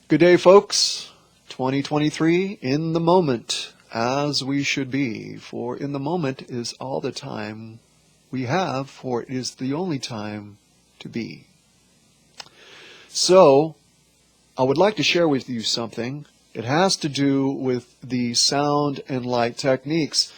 Good day, folks. 2023 in the moment, as we should be. For in the moment is all the time we have, for it is the only time to be. So, I would like to share with you something. It has to do with the sound and light techniques,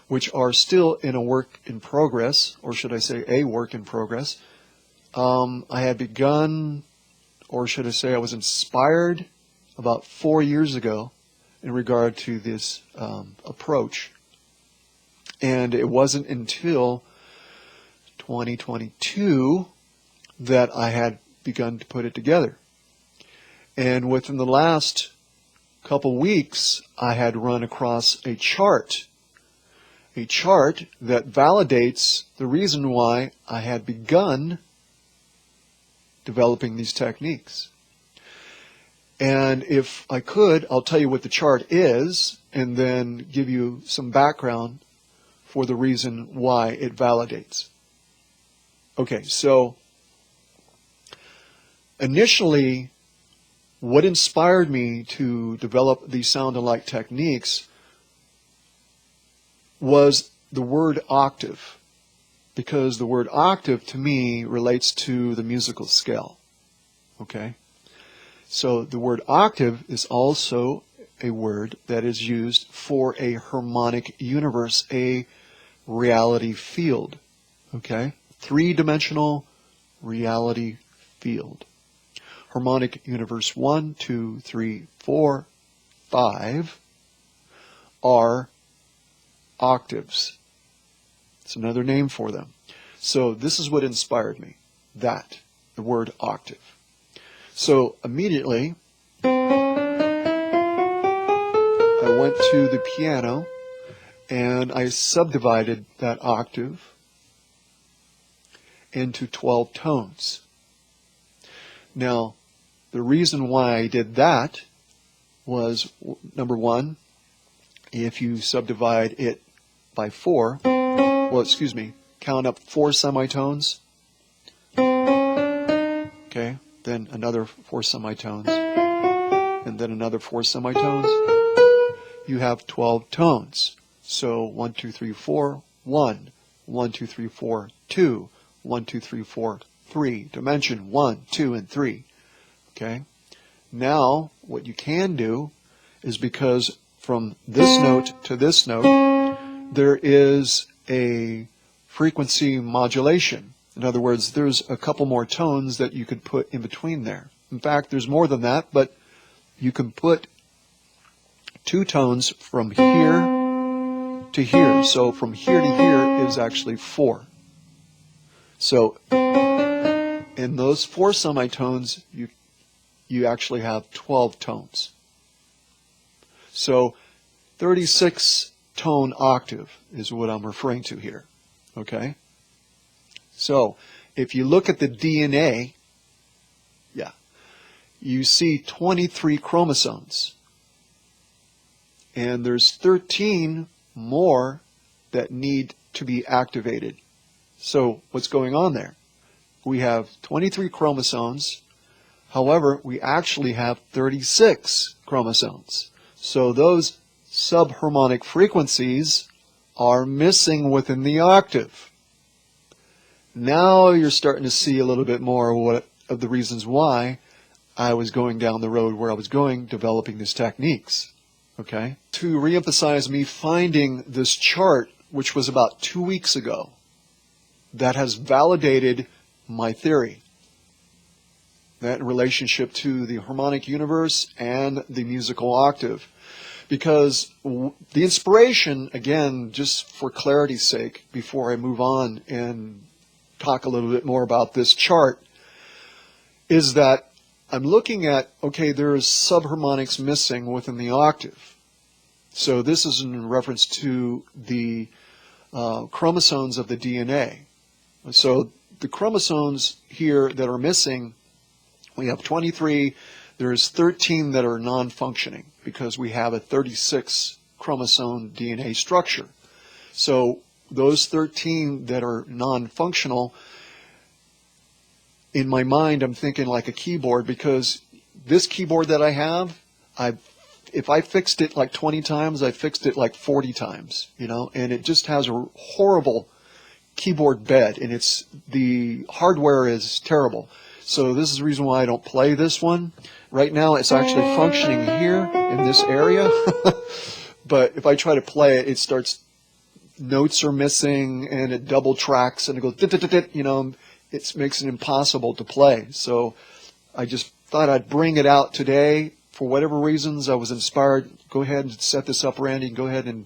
which are still in a work in progress, or should I say a work in progress. I had begun, or should I say I was inspired about 4 years ago in regard to this approach. And it wasn't until 2022 that I had begun to put it together. And within the last couple weeks, I had run across a chart that validates the reason why I had begun developing these techniques. And if I could, I'll tell you what the chart is and then give you some background for the reason why it validates. Okay, so initially, what inspired me to develop these sound and light techniques was the word octave, because the word octave to me relates to the musical scale. Okay? So the word octave is also a word that is used for a harmonic universe, a reality field. Okay? Three-dimensional reality field. Harmonic universe 1, 2, 3, 4, 5 are octaves. It's another name for them. So this is what inspired me, the word octave. So immediately, I went to the piano and I subdivided that octave into 12 tones. Now, the reason why I did that was, number one, if you subdivide it by 4, count up 4 semitones, okay, then another 4 semitones, and then another 4 semitones, you have 12 tones. So 1, 2, 3, 4, 1, 1, 2, 3, 4, 2, 1, 2, 3, 4, 3, dimension 1, 2, and 3. Okay? Now, what you can do is, because from this note to this note, there is a frequency modulation. In other words, there's a couple more tones that you could put in between there. In fact, there's more than that, but you can put 2 tones from here to here. So from here to here is actually 4. So in those 4 semitones, you actually have 12 tones. So 36 tone octave is what I'm referring to here. Okay? So if you look at the DNA, you see 23 chromosomes. And there's 13 more that need to be activated. So what's going on there? We have 23 chromosomes. However, we actually have 36 chromosomes. So those subharmonic frequencies are missing within the octave. Now you're starting to see a little bit more of the reasons why I was going down the road where I was going, developing these techniques. Okay? To reemphasize me finding this chart, which was about 2 weeks ago, that has validated my theory. That relationship to the harmonic universe and the musical octave. Because the inspiration, again, just for clarity's sake, before I move on and talk a little bit more about this chart, is that I'm looking at, okay, there's subharmonics missing within the octave. So this is in reference to the chromosomes of the DNA. So the chromosomes here that are missing, we have 23. There's 13 that are non-functioning because we have a 36 chromosome DNA structure. So those 13 that are non-functional, in my mind, I'm thinking like a keyboard, because this keyboard that I have, if I fixed it like 20 times, I fixed it like 40 times, you know, and it just has a horrible keyboard bed, and the hardware is terrible. So this is the reason why I don't play this one. Right now it's actually functioning here in this area, but if I try to play it, it starts, notes are missing, and it double tracks, and it goes, dit, you know, it makes it impossible to play. So I just thought I'd bring it out today. For whatever reasons, I was inspired. Go ahead and set this up, Randy. Go ahead, and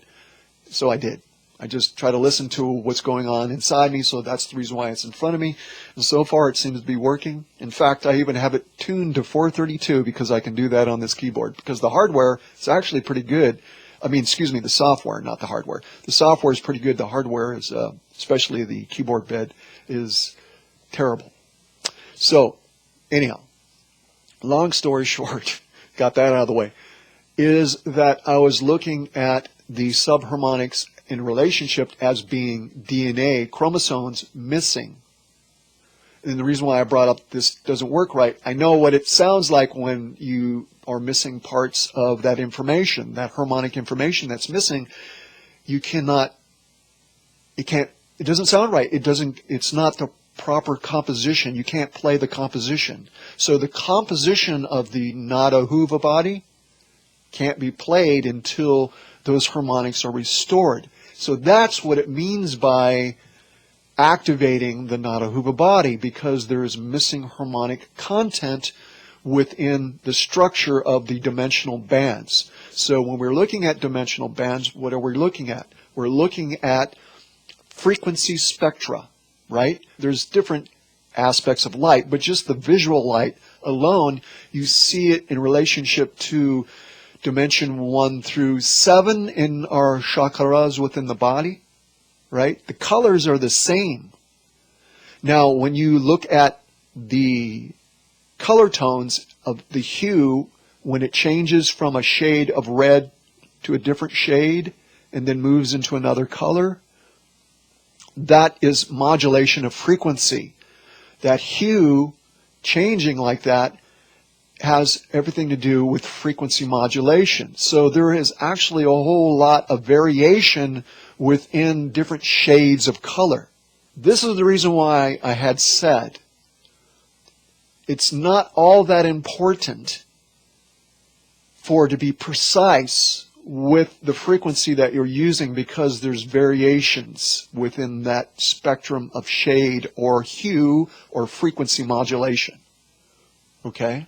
so I did. I just try to listen to what's going on inside me, so that's the reason why it's in front of me. And so far, it seems to be working. In fact, I even have it tuned to 432 because I can do that on this keyboard, because the hardware is actually pretty good. I mean, excuse me, the software, not the hardware. The software is pretty good. The hardware is, especially the keyboard bed, is terrible. So, anyhow, long story short, got that out of the way, is that I was looking at the subharmonics in relationship as being DNA chromosomes missing. And the reason why I brought up this doesn't work right, I know what it sounds like when you are missing parts of that information, that harmonic information that's missing. You cannot, it doesn't sound right. It's not the proper composition. You can't play the composition. So the composition of the Nada Huva body can't be played until those harmonics are restored. So that's what it means by activating the Nada Huva body, because there is missing harmonic content within the structure of the dimensional bands. So when we're looking at dimensional bands, what are we looking at? We're looking at frequency spectra, right? There's different aspects of light, but just the visual light alone, you see it in relationship to dimension 1 through 7 in our chakras within the body, right? The colors are the same. Now, when you look at the color tones of the hue, when it changes from a shade of red to a different shade and then moves into another color, that is modulation of frequency. That hue changing like that has everything to do with frequency modulation. So there is actually a whole lot of variation within different shades of color. This is the reason why I had said it's not all that important for it to be precise with the frequency that you're using, because there's variations within that spectrum of shade or hue or frequency modulation. Okay?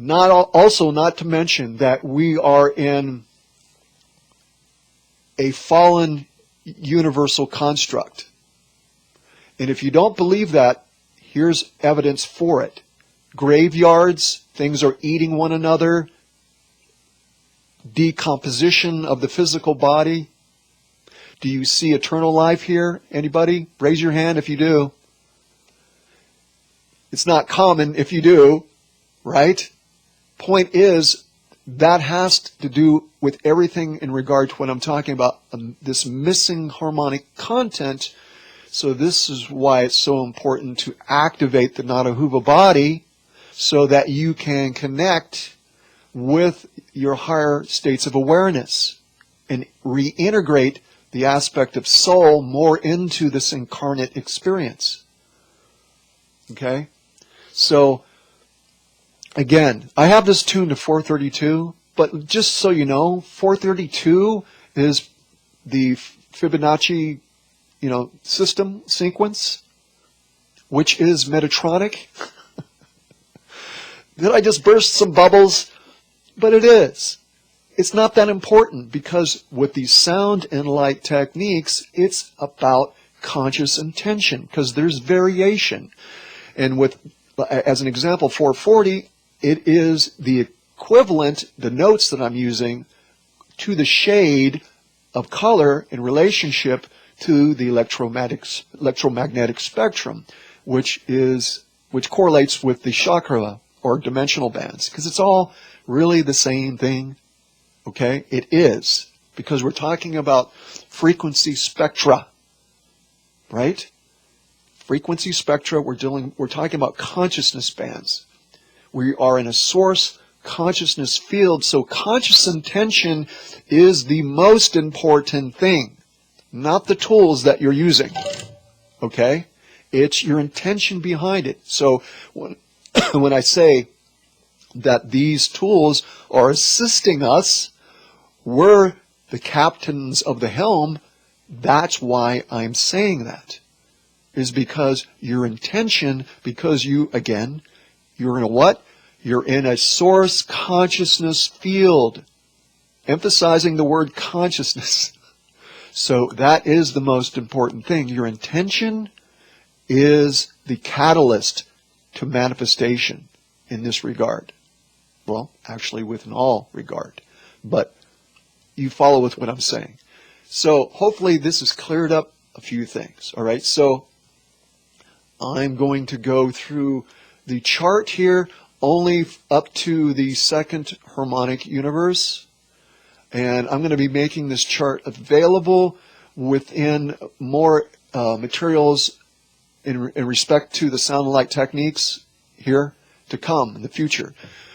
Also not to mention that we are in a fallen universal construct. And if you don't believe that, here's evidence for it. Graveyards, things are eating one another, decomposition of the physical body. Do you see eternal life here? Anybody? Raise your hand if you do. It's not common if you do, right? Point is, that has to do with everything in regard to what I'm talking about, this missing harmonic content. So this is why it's so important to activate the Nada Huva body so that you can connect with your higher states of awareness and reintegrate the aspect of soul more into this incarnate experience. Okay? So, again, I have this tuned to 432, but just so you know, 432 is the Fibonacci, system sequence, which is Metatronic. Did I just burst some bubbles? But it is. It's not that important, because with these sound and light techniques, it's about conscious intention, because there's variation. And with, as an example, 440, it is the equivalent, the notes that I'm using, to the shade of color in relationship to the electromagnetic spectrum, which correlates with the chakra or dimensional bands, because it's all really the same thing. Okay? It is, because we're talking about frequency spectra, right? Frequency spectra, we're talking about consciousness bands. We are in a source consciousness field, so conscious intention is the most important thing, not the tools that you're using. Okay? It's your intention behind it. So when I say that these tools are assisting us, we're the captains of the helm, that's why I'm saying that. Is because your intention, because you, again, you're in a what? You're in a source consciousness field. Emphasizing the word consciousness. So that is the most important thing. Your intention is the catalyst to manifestation in this regard. Well, actually within all regard. But you follow with what I'm saying. So hopefully this has cleared up a few things. All right. So I'm going to go through the chart here only up to the second harmonic universe. And I'm going to be making this chart available within more materials in respect to the sound and light techniques here to come in the future.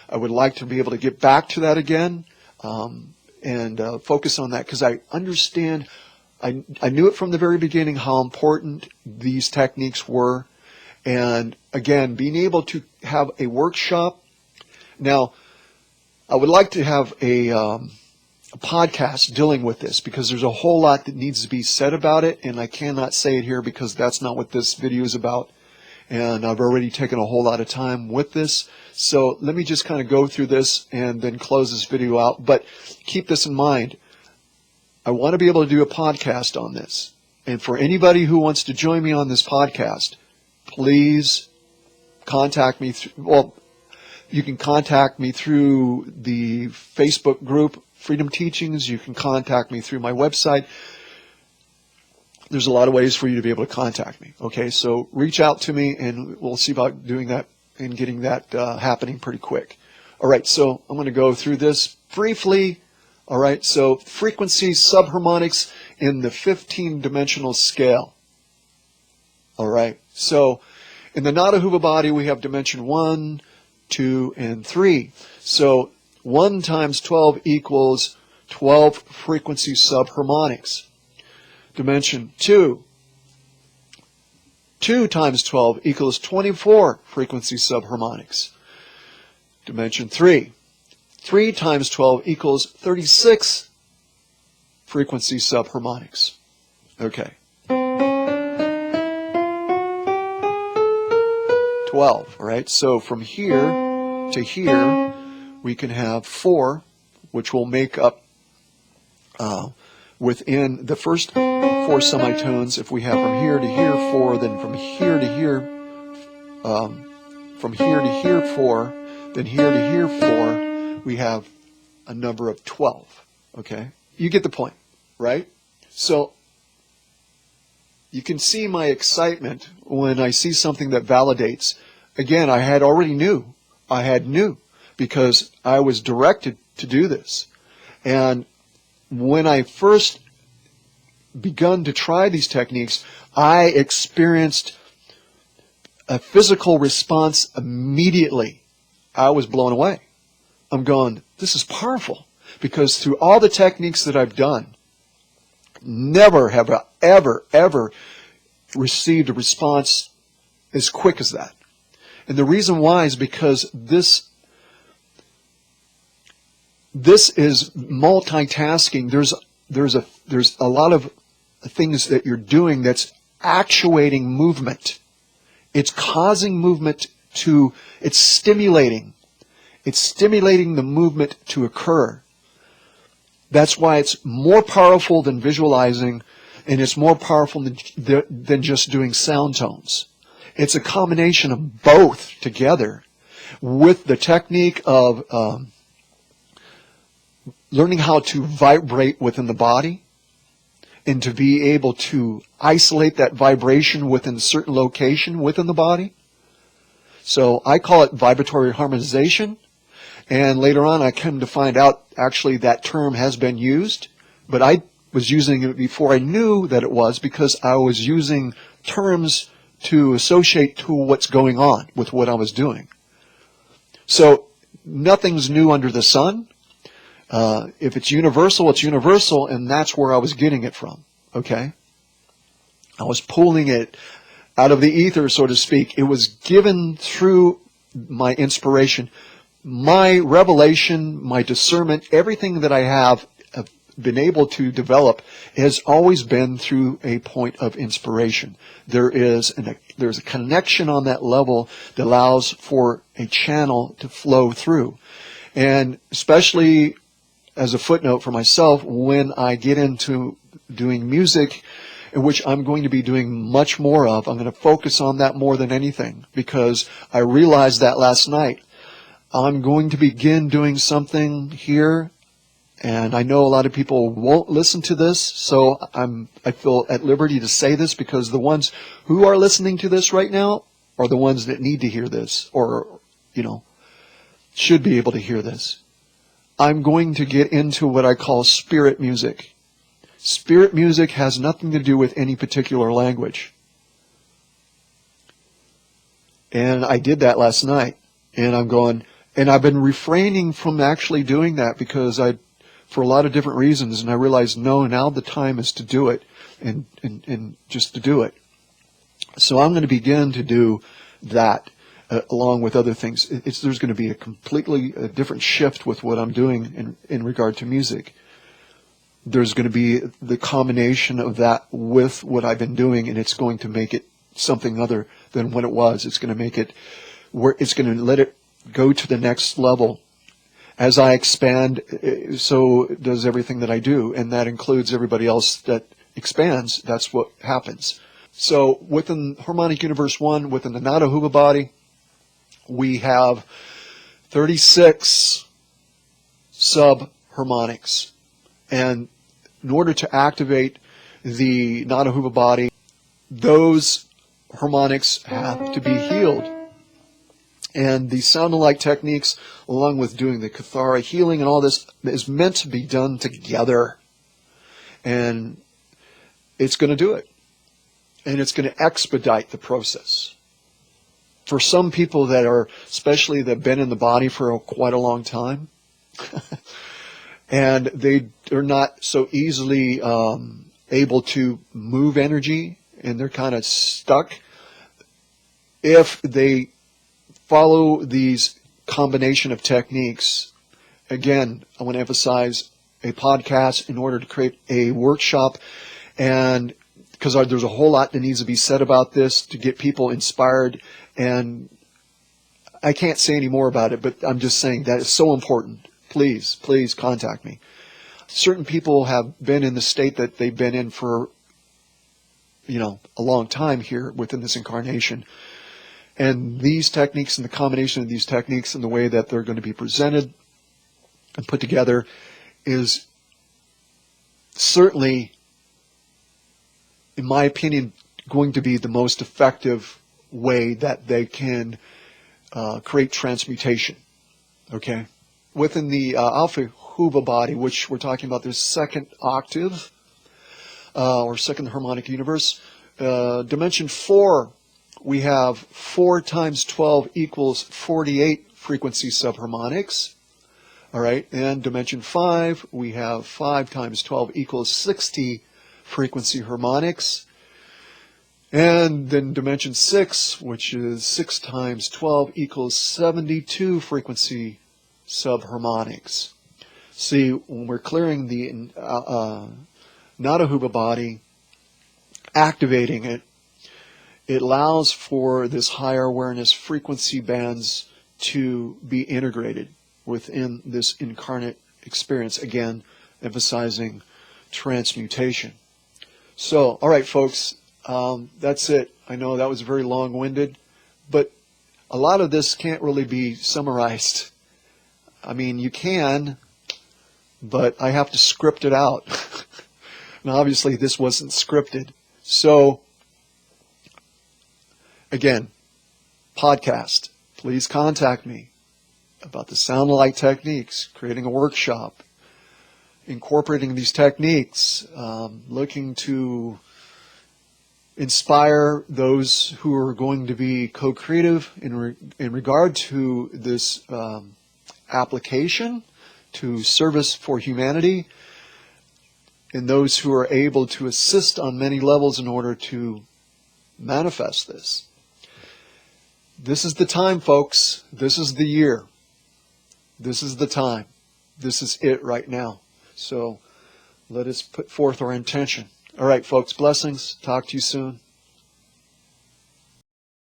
I would like to be able to get back to that again and focus on that, because I understand, I knew it from the very beginning how important these techniques were. And again, being able to have a workshop. Now, I would like to have a podcast dealing with this, because there's a whole lot that needs to be said about it, and I cannot say it here because that's not what this video is about. And I've already taken a whole lot of time with this. So let me just kind of go through this and then close this video out. But keep this in mind. I want to be able to do a podcast on this. And for anybody who wants to join me on this podcast, please contact me. Well, you can contact me through the Facebook group, Freedom Teachings. You can contact me through my website. There's a lot of ways for you to be able to contact me. Okay, so reach out to me, and we'll see about doing that and getting that happening pretty quick. All right, so I'm going to go through this briefly. All right, so frequencies, subharmonics in the 15-dimensional scale. All right, so in the Nada Huva body, we have dimension 1, 2, and 3. So 1 times 12 equals 12 frequency subharmonics. Dimension 2. 2 times 12 equals 24 frequency subharmonics. Dimension 3. 3 times 12 equals 36 frequency subharmonics. Okay. 12, all right? So from here to here, we can have 4, which will make up within the first 4 semitones. If we have from here to here 4, then from here to here, 4, then here to here 4, we have a number of 12. Okay, you get the point, right? So you can see my excitement when I see something that validates. Again, I had knew because I was directed to do this. And when I first begun to try these techniques, I experienced a physical response immediately. I was blown away. I'm going, this is powerful, because through all the techniques that I've done, never have I ever received a response as quick as that. And the reason why is because this is multitasking. There's a lot of things that you're doing that's actuating movement. It's causing movement to, it's stimulating the movement to occur. That's why it's more powerful than visualizing, and it's more powerful than just doing sound tones. It's a combination of both together with the technique of learning how to vibrate within the body and to be able to isolate that vibration within a certain location within the body. So I call it vibratory harmonization. And later on, I came to find out actually that term has been used, but I was using it before I knew that it was, because I was using terms to associate to what's going on with what I was doing. So nothing's new under the sun. If it's universal, and that's where I was getting it from. Okay? I was pulling it out of the ether, so to speak. It was given through my inspiration, my revelation, my discernment, everything that I have been able to develop has always been through a point of inspiration. There's a connection on that level that allows for a channel to flow through. And especially as a footnote for myself, when I get into doing music, in which I'm going to be doing much more of, I'm going to focus on that more than anything, because I realized that last night. I'm going to begin doing something here, and I know a lot of people won't listen to this, so I feel at liberty to say this, because the ones who are listening to this right now are the ones that need to hear this, or, should be able to hear this. I'm going to get into what I call spirit music. Spirit music has nothing to do with any particular language. And I did that last night, and I've been refraining from actually doing that because for a lot of different reasons, and I realized, no, now the time is to do it, and just to do it. So I'm going to begin to do that along with other things. There's going to be a completely different shift with what I'm doing in regard to music. There's going to be the combination of that with what I've been doing, and it's going to make it something other than what it was. It's going to make it where it's going to let it go to the next level. As I expand, so does everything that I do, and that includes everybody else that expands. That's what happens. So within Harmonic Universe 1, within the Nada Huba body, we have 36 sub-harmonics. And in order to activate the Nada Huba body, those harmonics have to be healed. And the sound alike techniques, along with doing the Kathara healing and all this, is meant to be done together. And it's going to do it. And it's going to expedite the process. For some people that are, especially that have been in the body for quite a long time, and they are not so easily able to move energy, and they're kind of stuck, if they follow these combination of techniques, again, I want to emphasize a podcast in order to create a workshop, and because there's a whole lot that needs to be said about this to get people inspired, and I can't say any more about it, but I'm just saying that is so important. Please, please contact me. Certain people have been in the state that they've been in for, a long time here within this incarnation. And these techniques and the combination of these techniques and the way that they're going to be presented and put together is certainly, in my opinion, going to be the most effective way that they can create transmutation. Okay? Within the Alpha Huba body, which we're talking about the second octave, or second harmonic universe, dimension 4, we have 4 times 12 equals 48 frequency subharmonics. All right, and dimension 5, we have 5 times 12 equals 60 frequency harmonics. And then dimension 6, which is 6 times 12 equals 72 frequency subharmonics. See, when we're clearing the Nada Huba body, activating it, it allows for this higher awareness frequency bands to be integrated within this incarnate experience. Again, emphasizing transmutation. So, all right, folks, that's it. I know that was very long-winded, but a lot of this can't really be summarized. I mean, you can, but I have to script it out. And obviously, this wasn't scripted. So, again, podcast. Please contact me about the sound alike techniques, creating a workshop, incorporating these techniques, looking to inspire those who are going to be co-creative in regard to this application to service for humanity, and those who are able to assist on many levels in order to manifest this. This is the time, folks. This is the year. This is the time. This is it right now. So let us put forth our intention. All right, folks, blessings. Talk to you soon.